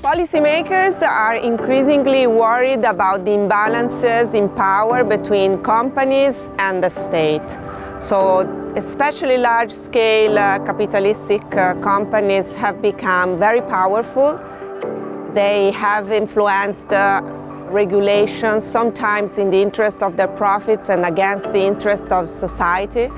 Policymakers are increasingly worried about the imbalances in power between companies and the state. So especially large-scale capitalistic companies have become very powerful. They have influenced regulations, sometimes in the interest of their profits and against the interest of society.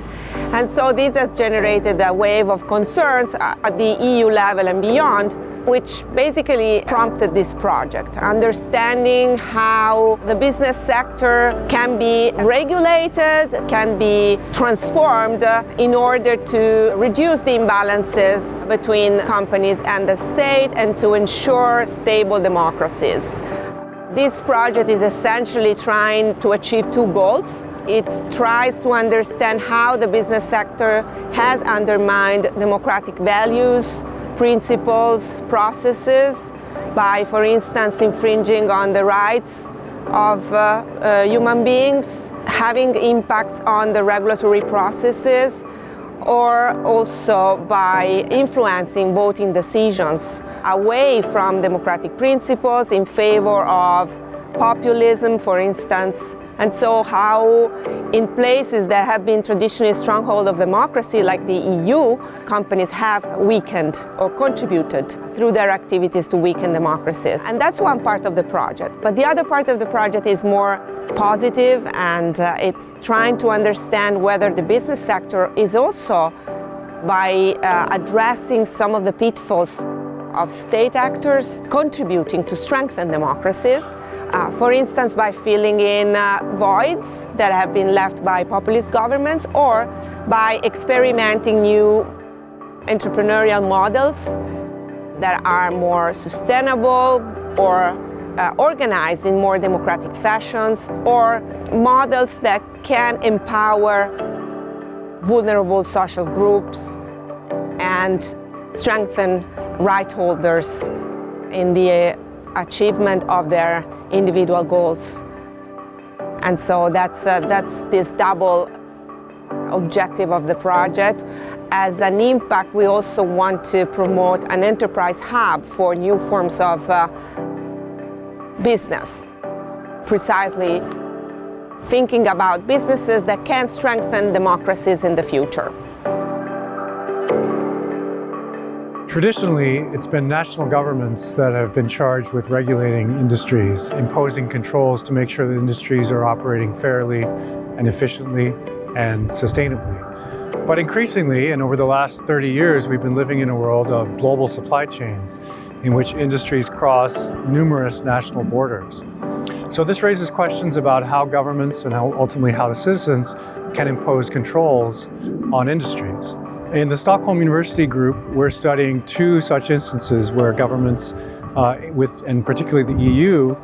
And so this has generated a wave of concerns at the EU level and beyond, which basically prompted this project, understanding how the business sector can be regulated, can be transformed in order to reduce the imbalances between companies and the state and to ensure stable democracies. This project is essentially trying to achieve two goals. It tries to understand how the business sector has undermined democratic values, principles, processes, by, for instance, infringing on the rights of human beings, having impacts on the regulatory processes, or also by influencing voting decisions away from democratic principles in favor of populism, for instance. And so how in places that have been traditionally stronghold of democracy, like the EU, companies have weakened or contributed through their activities to weaken democracies. And that's one part of the project. But the other part of the project is more positive, and it's trying to understand whether the business sector is also, by addressing some of the pitfalls of state actors, contributing to strengthen democracies, for instance, by filling in voids that have been left by populist governments, or by experimenting new entrepreneurial models that are more sustainable or organized in more democratic fashions, or models that can empower vulnerable social groups and strengthen right holders in the achievement of their individual goals. And so that's this double objective of the project. As an impact, we also want to promote an enterprise hub for new forms of business, precisely thinking about businesses that can strengthen democracies in the future. Traditionally, it's been national governments that have been charged with regulating industries, imposing controls to make sure that industries are operating fairly and efficiently and sustainably. But increasingly, and over the last 30 years, we've been living in a world of global supply chains in which industries cross numerous national borders. So this raises questions about how governments and ultimately how the citizens can impose controls on industries. In the Stockholm University group, we're studying two such instances where governments, and particularly the EU,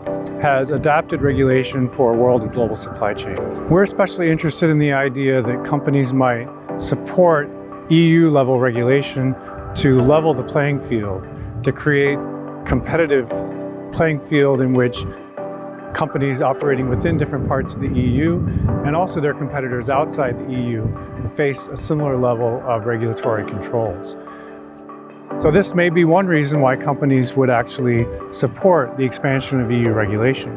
has adapted regulation for a world of global supply chains. We're especially interested in the idea that companies might support EU-level regulation to level the playing field, to create competitive playing field in which companies operating within different parts of the EU and also their competitors outside the EU face a similar level of regulatory controls. So this may be one reason why companies would actually support the expansion of EU regulation.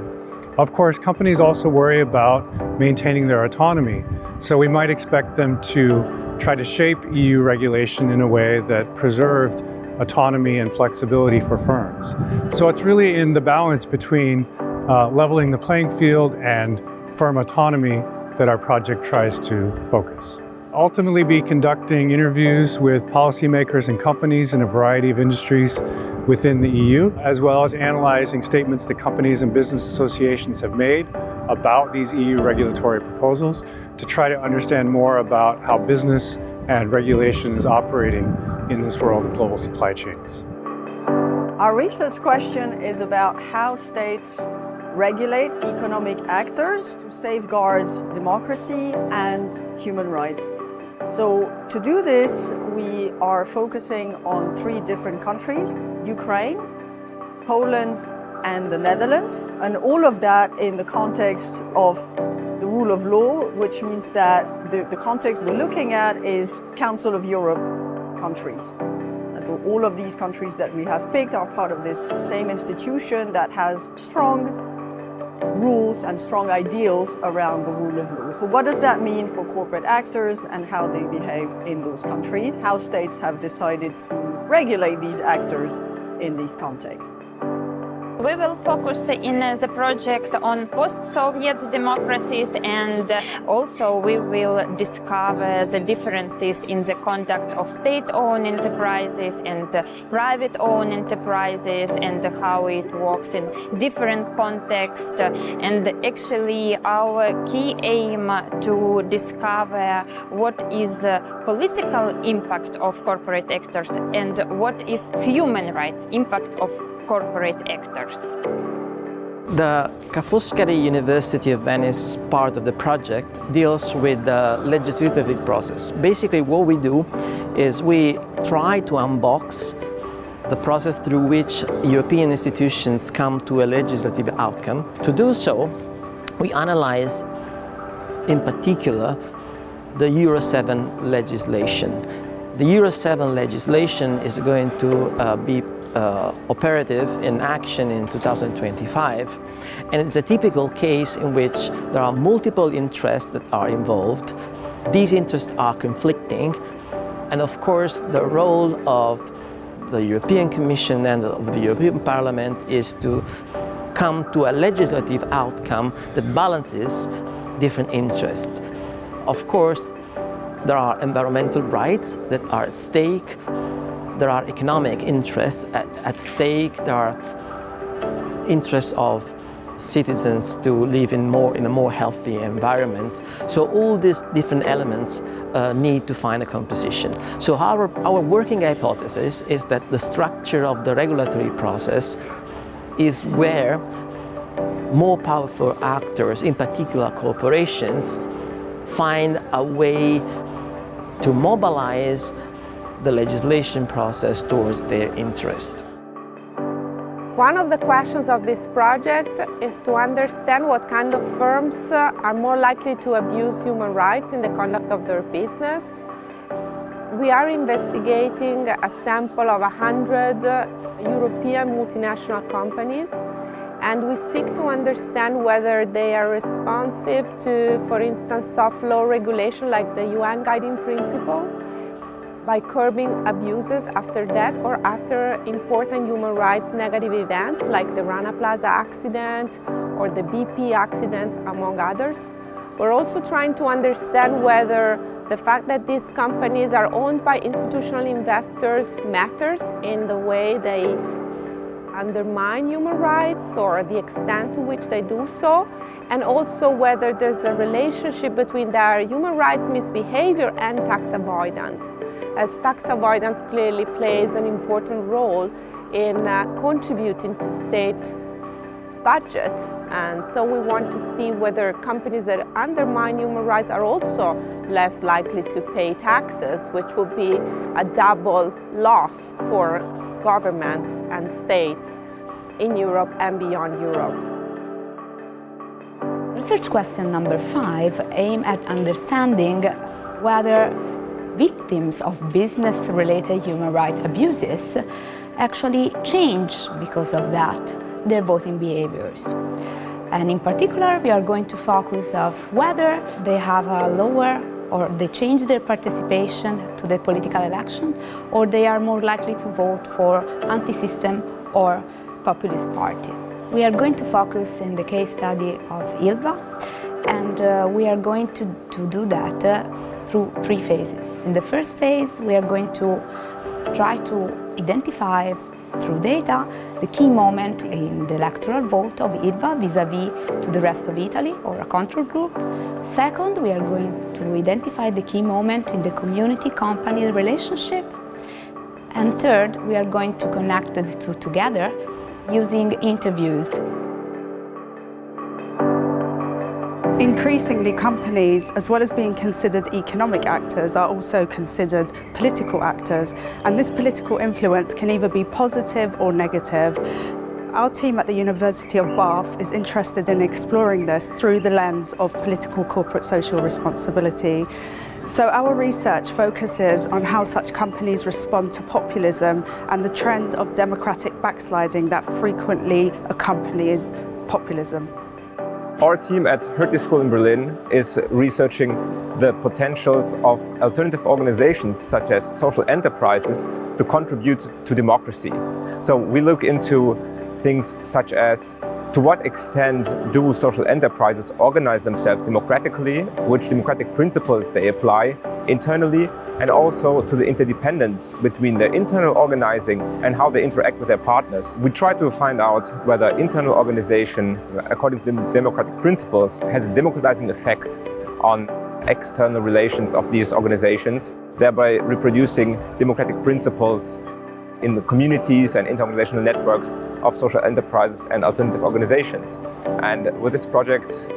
Of course, companies also worry about maintaining their autonomy, so we might expect them to try to shape EU regulation in a way that preserved autonomy and flexibility for firms. So it's really in the balance between leveling the playing field and firm autonomy that our project tries to focus. Ultimately be conducting interviews with policymakers and companies in a variety of industries within the EU, as well as analyzing statements that companies and business associations have made about these EU regulatory proposals to try to understand more about how business and regulation is operating in this world of global supply chains. Our research question is about how states regulate economic actors to safeguard democracy and human rights. So to do this, we are focusing on 3 different countries: Ukraine, Poland, and the Netherlands, and all of that in the context of the rule of law, which means that the context we're looking at is Council of Europe countries. And so all of these countries that we have picked are part of this same institution that has strong rules and strong ideals around the rule of law. So what does that mean for corporate actors and how they behave in those countries? How states have decided to regulate these actors in these contexts? We will focus in the project on post-Soviet democracies, and also we will discover the differences in the conduct of state-owned enterprises and private-owned enterprises and how it works in different contexts. And actually our key aim to discover what is the political impact of corporate actors and what is human rights impact of corporate actors. The Ca' Foscari University of Venice part of the project deals with the legislative process. Basically what we do is we try to unbox the process through which European institutions come to a legislative outcome. To do so, we analyze in particular the Euro 7 legislation. The Euro 7 legislation is going to be operative in action in 2025, and it's a typical case in which there are multiple interests that are involved. These interests are conflicting, and of course the role of the European Commission and of the European Parliament is to come to a legislative outcome that balances different interests. Of course, there are environmental rights that are at stake. There are economic interests at stake. There are interests of citizens to live in a more healthy environment. So all these different elements need to find a composition. So our working hypothesis is that the structure of the regulatory process is where more powerful actors, in particular corporations, find a way to mobilize the legislation process towards their interests. One of the questions of this project is to understand what kind of firms are more likely to abuse human rights in the conduct of their business. We are investigating a sample of 100 European multinational companies, and we seek to understand whether they are responsive to, for instance, soft law regulation like the UN Guiding Principle, by curbing abuses after that or after important human rights negative events like the Rana Plaza accident or the BP accidents, among others. We're also trying to understand whether the fact that these companies are owned by institutional investors matters in the way they undermine human rights or the extent to which they do so, and also whether there's a relationship between their human rights misbehavior and tax avoidance, as tax avoidance clearly plays an important role in contributing to state budget. And so we want to see whether companies that undermine human rights are also less likely to pay taxes, which would be a double loss for governments and states in Europe and beyond Europe. Research question number 5 aims at understanding whether victims of business-related human rights abuses actually change because of that their voting behaviors. And in particular, we are going to focus on whether they have a lower or they change their participation to the political election, or they are more likely to vote for anti-system or populist parties. We are going to focus in the case study of Ilva, and we are going to do that through 3 phases. In the first phase, we are going to try to identify through data the key moment in the electoral vote of Ilva vis-à-vis to the rest of Italy or a control group. Second, we are going to identify the key moment in the community-company relationship. And third, we are going to connect the two together using interviews. Increasingly, companies, as well as being considered economic actors, are also considered political actors, and this political influence can either be positive or negative. Our team at the University of Bath is interested in exploring this through the lens of political corporate social responsibility. So our research focuses on how such companies respond to populism and the trend of democratic backsliding that frequently accompanies populism. Our team at Hertie School in Berlin is researching the potentials of alternative organizations such as social enterprises to contribute to democracy. So we look into things such as to what extent do social enterprises organize themselves democratically, which democratic principles they apply internally, and also to the interdependence between their internal organizing and how they interact with their partners. We try to find out whether internal organization, according to democratic principles, has a democratizing effect on external relations of these organizations, thereby reproducing democratic principles in the communities and interorganizational networks of social enterprises and alternative organizations. And with this project,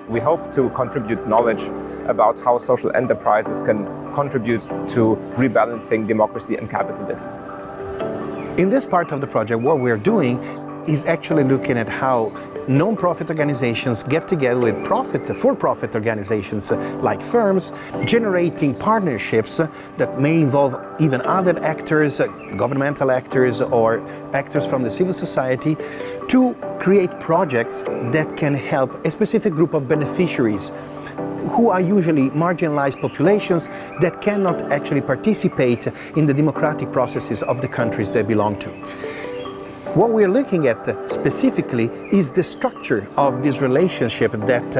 we hope to contribute knowledge about how social enterprises can contribute to rebalancing democracy and capitalism. In this part of the project, what we're doing is actually looking at how non-profit organizations get together with for-profit organizations like firms, generating partnerships that may involve even other actors, governmental actors or actors from the civil society, to create projects that can help a specific group of beneficiaries who are usually marginalized populations that cannot actually participate in the democratic processes of the countries they belong to. What we're looking at specifically is the structure of this relationship that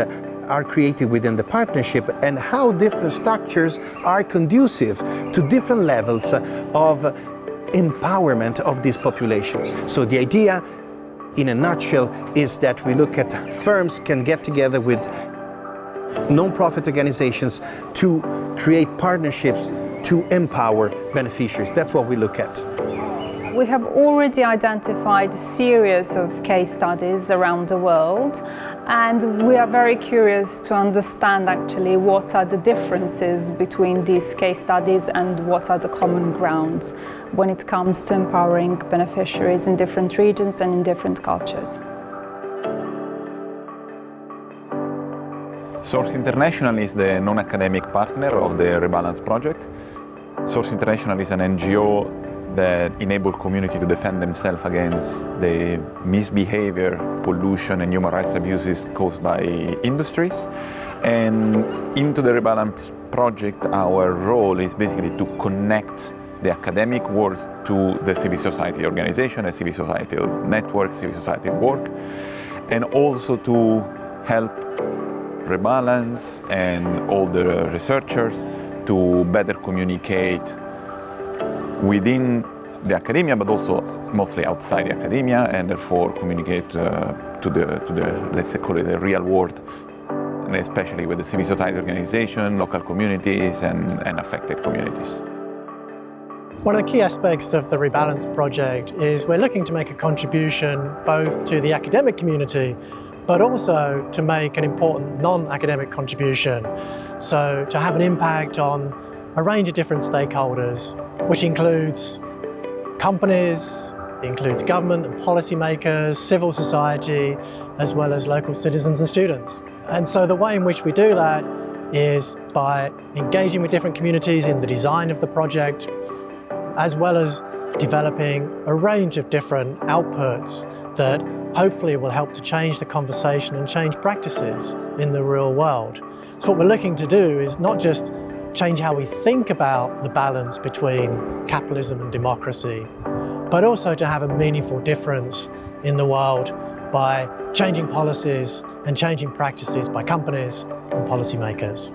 are created within the partnership and how different structures are conducive to different levels of empowerment of these populations. So the idea, in a nutshell, is that we look at firms can get together with non-profit organizations to create partnerships to empower beneficiaries. That's what we look at. We have already identified a series of case studies around the world, and we are very curious to understand actually what are the differences between these case studies and what are the common grounds when it comes to empowering beneficiaries in different regions and in different cultures. Source International is the non-academic partner of the Rebalance project. Source International is an NGO that enable community to defend themselves against the misbehavior, pollution and human rights abuses caused by industries. And into the Rebalance project, our role is basically to connect the academic world to the civil society organization, a civil society network, civil society work, and also to help Rebalance and all the researchers to better communicate within the academia, but also mostly outside the academia, and therefore communicate to the let's say call it the real world, and especially with the civil society organization, local communities, and affected communities. One of the key aspects of the Rebalance project is we're looking to make a contribution both to the academic community, but also to make an important non-academic contribution. So to have an impact on a range of different stakeholders, which includes companies, includes government and policymakers, civil society, as well as local citizens and students. And so the way in which we do that is by engaging with different communities in the design of the project, as well as developing a range of different outputs that hopefully will help to change the conversation and change practices in the real world. So what we're looking to do is not just change how we think about the balance between capitalism and democracy, but also to have a meaningful difference in the world by changing policies and changing practices by companies and policymakers.